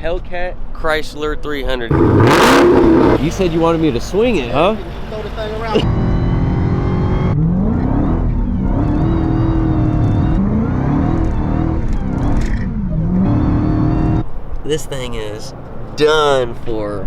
Hellcat Chrysler 300. You said you wanted me to swing it, huh? Throw the thing around. This thing is done for.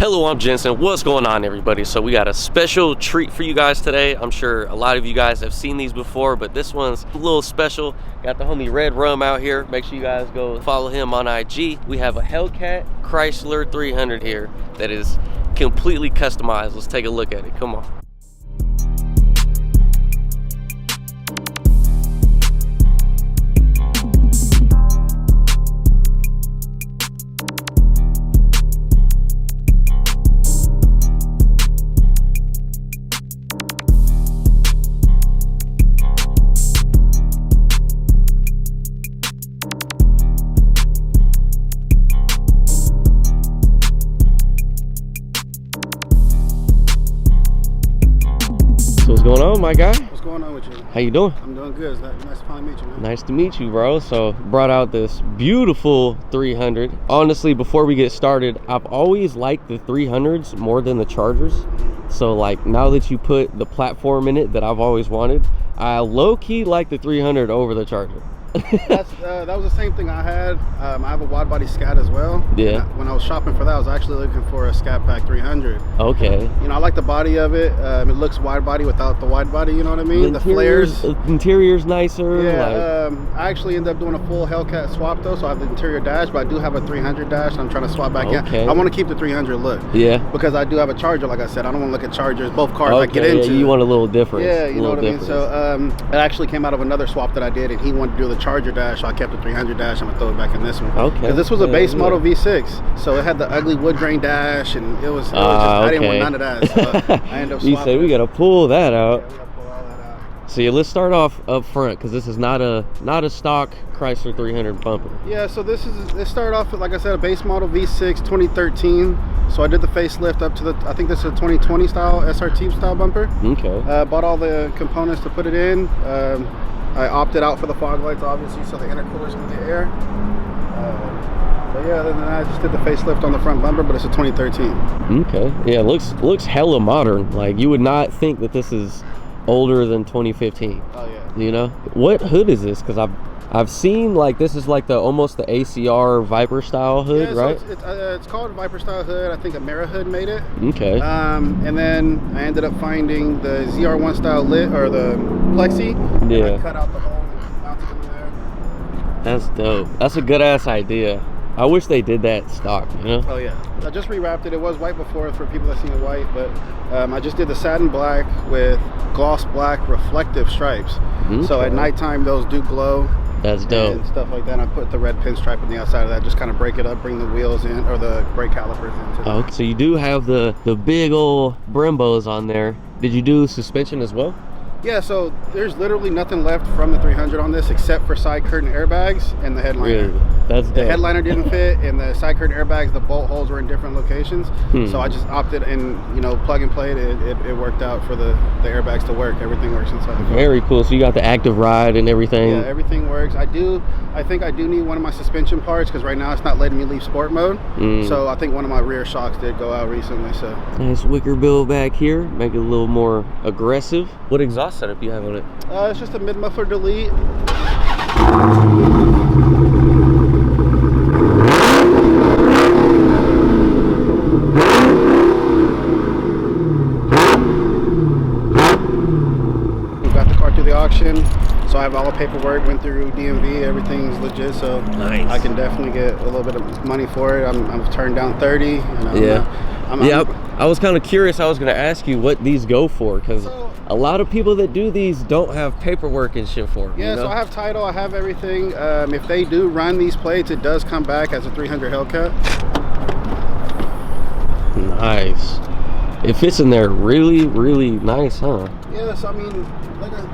Hello, I'm Jensen. What's going on, everybody? So we got a special treat for you guys today. I'm sure a lot of you guys have seen these before, but this one's a little special. Got the homie Red Rum out here. Make sure you guys go follow him on IG. We have a Hellcat Chrysler 300 here that is completely customized. Let's take a look at it. Come on. What's going on, my guy? What's going on with you? How you doing? I'm doing good. It's nice to finally meet you, man. Nice to meet you, bro. So brought out this beautiful 300. Honestly, before we get started, I've always liked the 300s more than the Chargers. So like now that you put the platform in it that I've always wanted, I low-key like the 300 over the Charger. That was the same thing I had. I have a wide body Scat as well. Yeah. When I was shopping for that, I was actually looking for a Scat Pack 300. Okay. You know, I like the body of it. It looks wide body without the wide body. You know what I mean? The flares. The interior's nicer. Yeah. I actually ended up doing a full Hellcat swap though, so I have the interior dash, but I do have a 300 dash. I'm trying to swap back in. I want to keep the 300 look. Yeah. Because I do have a Charger. Like I said, I don't want to look at Chargers. Both cars I get yeah, into. you want a little difference. Yeah, you know what I mean. So it actually came out of another swap that I did, and he wanted to do the Charger dash, so I kept the 300 dash. I'm gonna throw it back in this one. Okay. Because this was a base model V6, so it had the ugly wood grain dash, and it was just, I didn't want none of that. So I ended up swapping. You say we gotta pull that out. Yeah, we gotta pull all that out. So yeah, let's start off up front because this is not a stock Chrysler 300 bumper. Yeah, so this started off with, like I said, a base model V6 2013. So I did the facelift up to the, I think this is a 2020 style SRT style bumper. Okay. Bought all the components to put it in. I opted out for the fog lights, obviously, so the intercooler's gonna get air. But yeah, other than that, I just did the facelift on the front bumper, but it's a 2013. Okay. Yeah, it looks hella modern. Like you would not think that this is older than 2015. Oh yeah. You know, what hood is this? Because I've seen like this is like almost the ACR Viper style hood, yeah, right? So it's called Viper style hood. I think Amera hood made it. Okay. And then I ended up finding the ZR1 style lit, or the Plexi. Yeah. And I cut out the hole and mounted it in there. That's dope. That's a good ass idea. I wish they did that stock, you know? Oh yeah. I just rewrapped it. It was white before for people that seen it white, but I just did the satin black with gloss black reflective stripes. Okay. So at nighttime those do glow. That's dope. And stuff like that. I put the red pinstripe on the outside of that, just kind of break it up, bring the wheels in, or the brake calipers into. Oh, so you do have the big old Brembos on there. Did you do suspension as well? Yeah, so there's literally nothing left from the 300 on this except for side curtain airbags and the headliner. Really? That's dope. The headliner didn't fit, and the side curtain airbags, the bolt holes were in different locations. So I just opted and, you know, plug and play it. It worked out for the airbags to work. Everything works inside the car. Very cool. So you got the active ride and everything. Yeah, everything works. I think I do need one of my suspension parts because right now it's not letting me leave sport mode. So I think one of my rear shocks did go out recently. So nice wicker bill back here, make it a little more aggressive. What exhaust setup you have on it? It's just a mid muffler delete. We got the car through the auction, so I have all the paperwork, went through DMV, everything's legit, so nice. I can definitely get a little bit of money for it. I've turned down 30. And I was kind of curious. I was going to ask you what these go for, because a lot of people that do these don't have paperwork and shit for them. Yeah, you know? So I have title, I have everything. If they do run these plates, it does come back as a 300 Hellcat. Nice. It fits in there really, really nice, huh? Yes, I mean,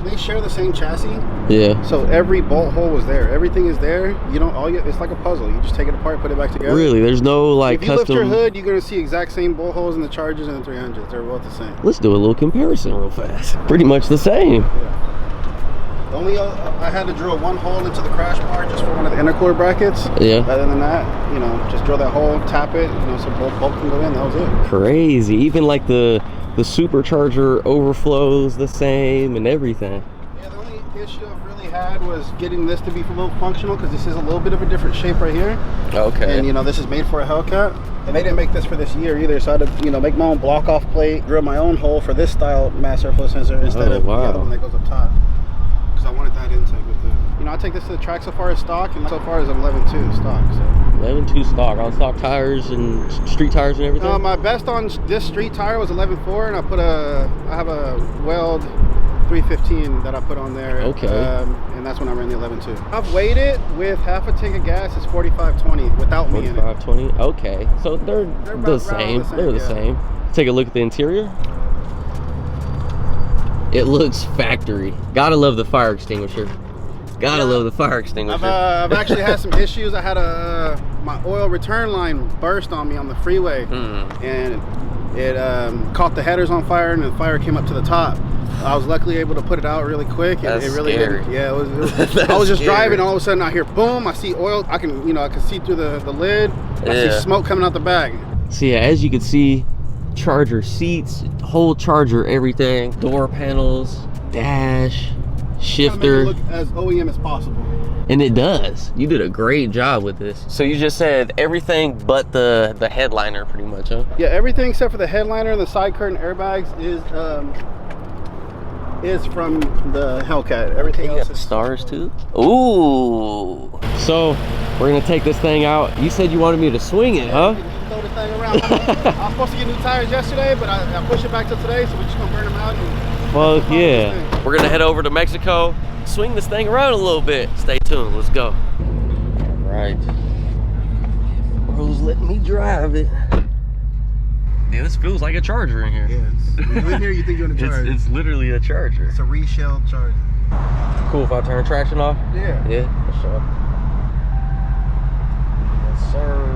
they share the same chassis. Yeah. So every bolt hole was there. Everything is there. You don't. It's like a puzzle. You just take it apart, put it back together. Really? There's no like if you custom. lift your hood, you're gonna see exact same bolt holes in the Chargers and the 300s. They're both the same. Let's do a little comparison real fast. Pretty much the same. Yeah. The only I had to drill one hole into the crash bar just for one of the intercooler brackets. Yeah. Other than that, you know, just drill that hole, tap it, you know, so both can go in. That was it. Crazy. Even like the supercharger overflows the same and everything. Yeah, the only issue I've really had was getting this to be a little functional, because this is a little bit of a different shape right here. Okay. And you know, this is made for a Hellcat, and they didn't make this for this year either, so I had to, you know, make my own block off plate, drill my own hole for this style mass airflow sensor instead of the other one that goes up top, because I wanted that intake with the, you know, I take this to the track so far as stock, and so far as 11.2 stock. So 11.2 stock on stock tires and street tires and everything. my best on this street tire was 11.4, and I have a Weld 315 that I put on there. Okay. And that's when I ran the 11.2. I've weighed it with half a tank of gas. It's 45.20 without me in it. 45.20. Okay, so they're the same. They're the same. Take a look at the interior. It looks factory. Gotta love the fire extinguisher. Gotta love the fire extinguisher. I've actually had some issues. I had my oil return line burst on me on the freeway, and it caught the headers on fire, and the fire came up to the top. I was luckily able to put it out really quick, and That's it really scary. didn't. Yeah, it was I was just driving, and all of a sudden I hear boom. I see oil. I can see through the lid. I see smoke coming out the back. So yeah, as you can see, charger seats, whole charger, everything, door panels, dash, shifter. Make it look as OEM as possible. And it does. You did a great job with this. So you just said everything but the headliner pretty much, huh? Yeah, everything except for the headliner and the side curtain airbags is from the Hellcat. Everything else is stars too. Ooh. So we're gonna take this thing out. You said you wanted me to swing it, huh? You can throw the thing around. I was supposed to get new tires yesterday, but I pushed it back till today, so we're just gonna burn them out. Well, yeah. We're gonna head over to Mexico, swing this thing around a little bit. Stay tuned. Let's go. Right. Bro's letting me drive it. Yeah, this feels like a charger in here. Yeah, when you in here, you think you're in a charger. It's literally a charger. It's a reshelled charger. Cool if I turn traction off? Yeah. Yeah, for sure. Yes, sir.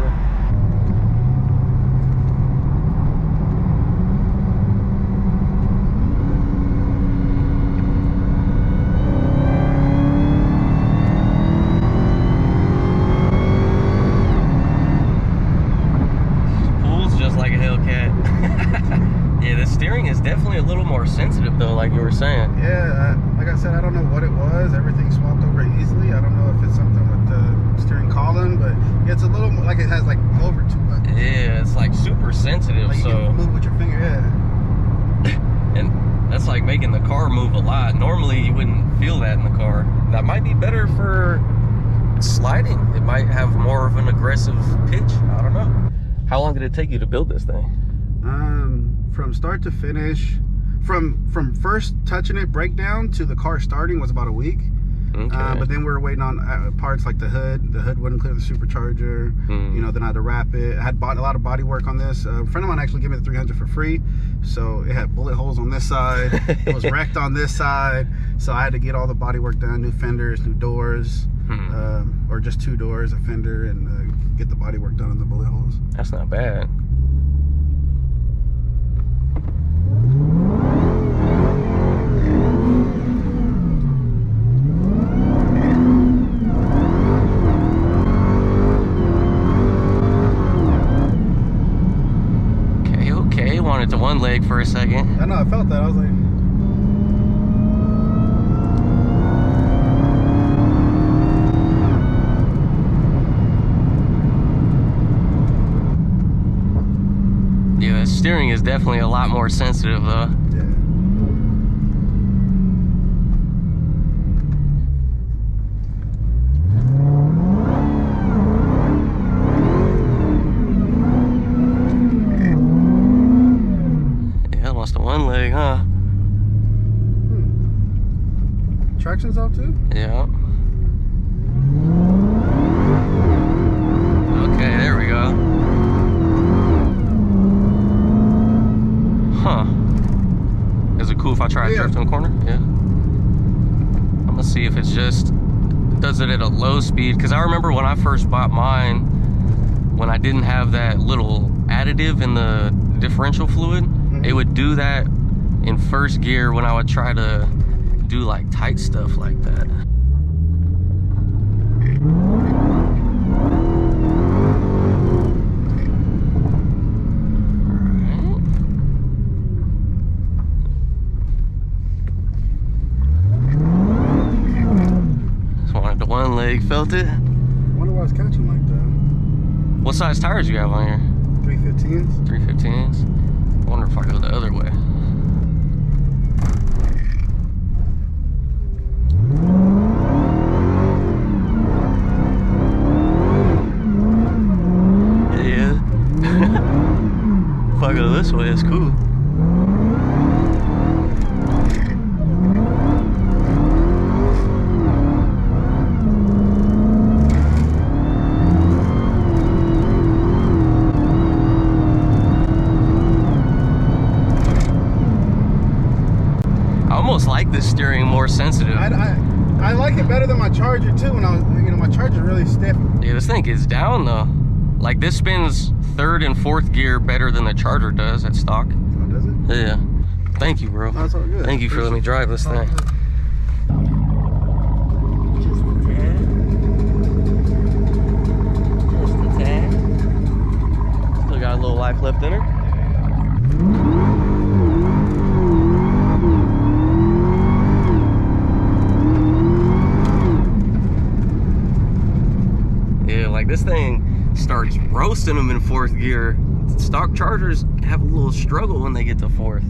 Like a Hellcat. Yeah, the steering is definitely a little more sensitive though, like you were saying. Yeah, like I said, I don't know what it was. Everything swapped over easily. I don't know if it's something with the steering column, but it's a little more, like it has like over 2 buttons. Yeah, it's like super sensitive. Like so you can move with your finger, yeah. And that's like making the car move a lot. Normally you wouldn't feel that in the car. That might be better for sliding. It might have more of an aggressive pitch. I don't know. How long did it take you to build this thing? From start to finish, from first touching it, breakdown to the car starting was about a week. Okay. But then we were waiting on parts like the hood. The hood wouldn't clear the supercharger. You know, then I had to wrap it. I had bought a lot of body work on this. A friend of mine actually gave me the 300 for free. So it had bullet holes on this side. It was wrecked on this side. So I had to get all the body work done, new fenders, new doors, or just 2 doors, a fender, and get the body work done on the bullet holes. That's not bad. Okay, wanted to one leg for a second. I know, I felt that. I was like, yeah, the steering is definitely a lot more sensitive though. yeah. Yeah, almost a one leg, huh? Traction's out too? Yeah. Okay, there we go. if I try to drift in the corner? Yeah. I'm gonna see if it's just does it at a low speed, because I remember when I first bought mine, when I didn't have that little additive in the differential fluid, it would do that in first gear when I would try to do like tight stuff like that. One leg felt it. I wonder why it's catching like that. What size tires do you have on here? 315s. 315s. I wonder if I go the other way. Yeah. If I go this way, it's cool. Like this steering more sensitive. I like it better than my Charger too. When I was, my Charger's really stiff. Yeah, this thing is down though. Like this spins third and fourth gear better than the Charger does at stock. Oh, does it? Yeah. Thank you, bro. Oh, that's all good. Thank you for letting me drive this thing. Just a tad. Just a tad. Still got a little life left in her. Like this thing starts roasting them in fourth gear. Stock Chargers have a little struggle when they get to fourth.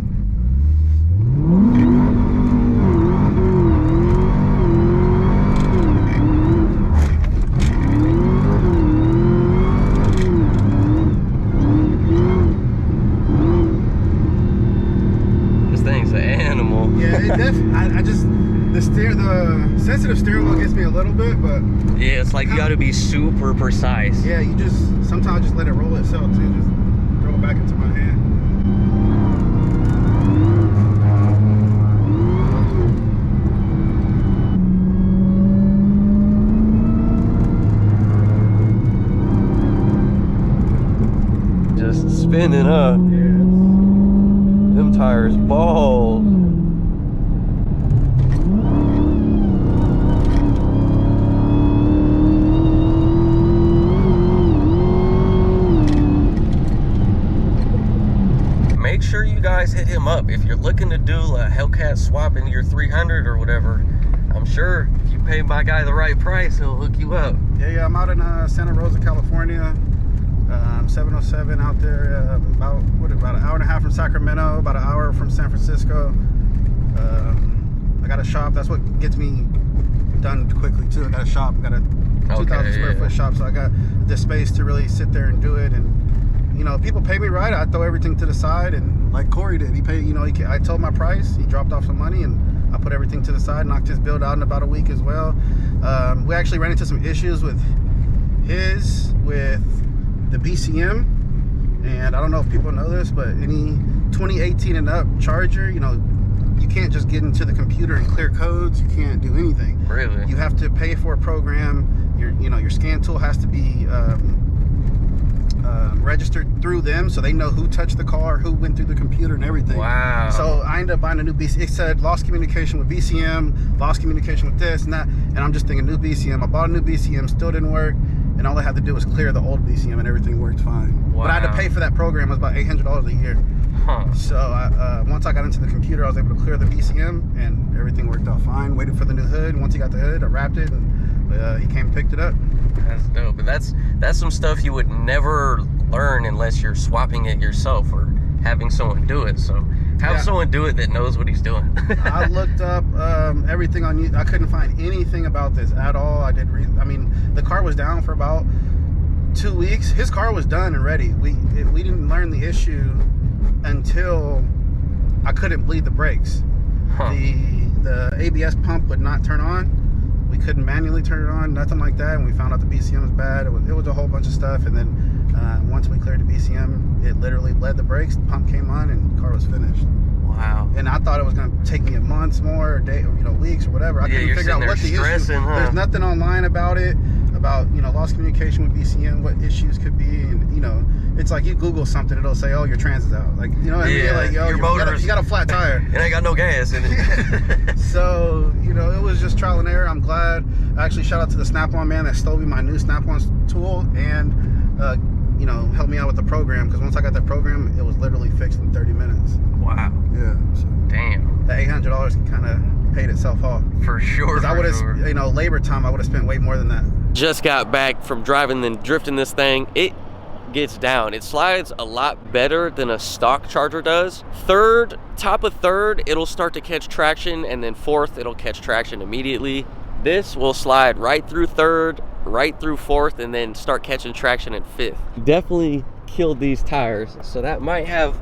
This thing's an animal. Yeah, it definitely. The sensitive steering wheel gets me a little bit, but yeah, it's like you got to be super precise. Yeah, you just sometimes just let it roll itself too. Just throw it back into my hand. Just spinning up. Yeah. Them tires bald. Make sure you guys hit him up if you're looking to do a Hellcat swap into your 300 or whatever. I'm sure if you pay my guy the right price, he'll hook you up. Yeah, I'm out in Santa Rosa, California. 707 out there, about an hour and a half from Sacramento, about an hour from San Francisco. I got a shop. That's what gets me done quickly too. I got a shop. I got a 2,000 square foot shop, so I got the space to really sit there and do it. And people pay me right. I throw everything to the side, and like Corey did, he paid. I told my price. He dropped off some money, and I put everything to the side. Knocked his build out in about a week as well. We actually ran into some issues with the BCM, and I don't know if people know this, but any 2018 and up Charger, you can't just get into the computer and clear codes. You can't do anything. Really? You have to pay for a program. Your scan tool has to be registered through them, so they know who touched the car, who went through the computer, and everything. Wow. So I ended up buying a new BCM. It said lost communication with BCM, lost communication with this and that, and I'm just thinking new BCM. I bought a new BCM, still didn't work, and all I had to do was clear the old BCM, and everything worked fine. Wow. But I had to pay for that program. It was about $800 a year. Huh. So once I got into the computer, I was able to clear the BCM, and everything worked out fine. Waited for the new hood. Once he got the hood, I wrapped it, and he came and picked it up. That's dope. But that's some stuff you would never learn unless you're swapping it yourself or having someone do it. So have someone do it that knows what he's doing. I looked up everything on YouTube. I couldn't find anything about this at all. I mean, the car was down for about 2 weeks. His car was done and ready. We didn't learn the issue until I couldn't bleed the brakes. Huh. The ABS pump would not turn on. We couldn't manually turn it on, nothing like that. And we found out the BCM was bad. It was a whole bunch of stuff. And then Once we cleared the BCM, it literally bled the brakes, the pump came on, and the car was finished. Wow. And I thought it was going to take me a month more, or day, or, you know, weeks or whatever. I couldn't figure out what the issue. Huh? There's nothing online about it, about, you know, lost communication with BCM, what issues could be, and, you know, it's like you Google something, it'll say, oh, your trans is out. Like, you know what I mean? Like, yo, you got a flat tire. It ain't got no gas in it. So, you know, it was just trial and error. I'm glad. Actually, shout out to the Snap-on man that stole me my new Snap-on tool and, you know, helped me out with the program, because once I got that program, it was literally fixed in 30 minutes. Wow. Yeah. So damn. that $800 kind of paid itself off. For sure. Because I would have, you know, labor time, I would have spent way more than that. Just got back from driving and drifting this thing. It gets down. It slides a lot better than a stock Charger does. Top of third, it'll start to catch traction, and then fourth, it'll catch traction immediately. This will slide right through third, right through fourth, and then start catching traction at fifth. Definitely killed these tires, so that might have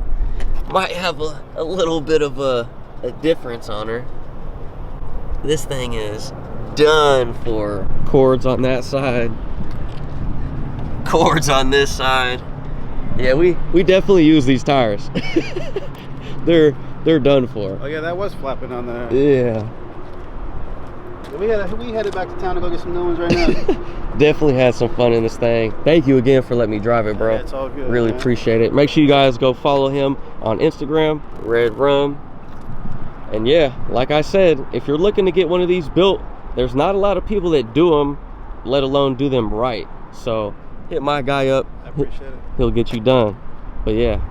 a little bit of a difference on her. This thing is done for. Cords on that side, cords on this side. Yeah, we definitely use these tires. they're done for. Oh yeah, that was flapping on there. Yeah. We headed back to town to go get some new ones right now. Definitely had some fun in this thing. Thank you again for letting me drive it, bro. Yeah, it's all good. Really appreciate it. Make sure you guys go follow him on Instagram, Red Rum. And yeah, like I said, if you're looking to get one of these built, there's not a lot of people that do them, let alone do them right. So hit my guy up. I appreciate it. He'll get you done. But yeah,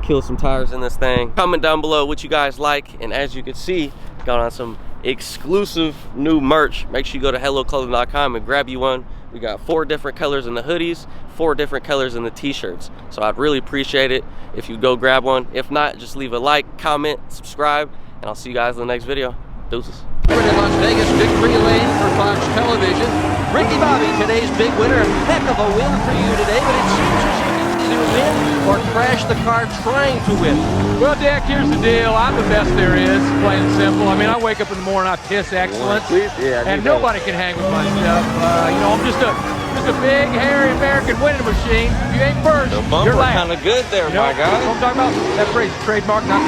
kill some tires in this thing. Comment down below what you guys like. And as you can see, got on some exclusive new merch. Make sure you go to HELLOOclothing.com and grab you one. We got 4 different colors in the hoodies, 4 different colors in the t-shirts. So I'd really appreciate it if you go grab one. If not, just leave a like, comment, subscribe, and I'll see you guys in the next video. Deuces. In Las Vegas, victory lane for Fox Television. Ricky Bobby, today's big winner. Heck of a win for you today, but it seems as if you can win or crash the car trying to win. Well, Dick, here's the deal. I'm the best there is, plain and simple. I mean, I wake up in the morning, I piss excellence, and nobody can hang with my stuff. You know, I'm just a big, hairy American winning machine. If you ain't first, you're last. Kind of good there, You know, my guy. what I'm talking about? That phrase, trademark, not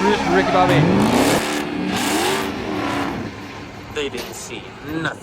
this Ricky Bobby. They didn't see nothing.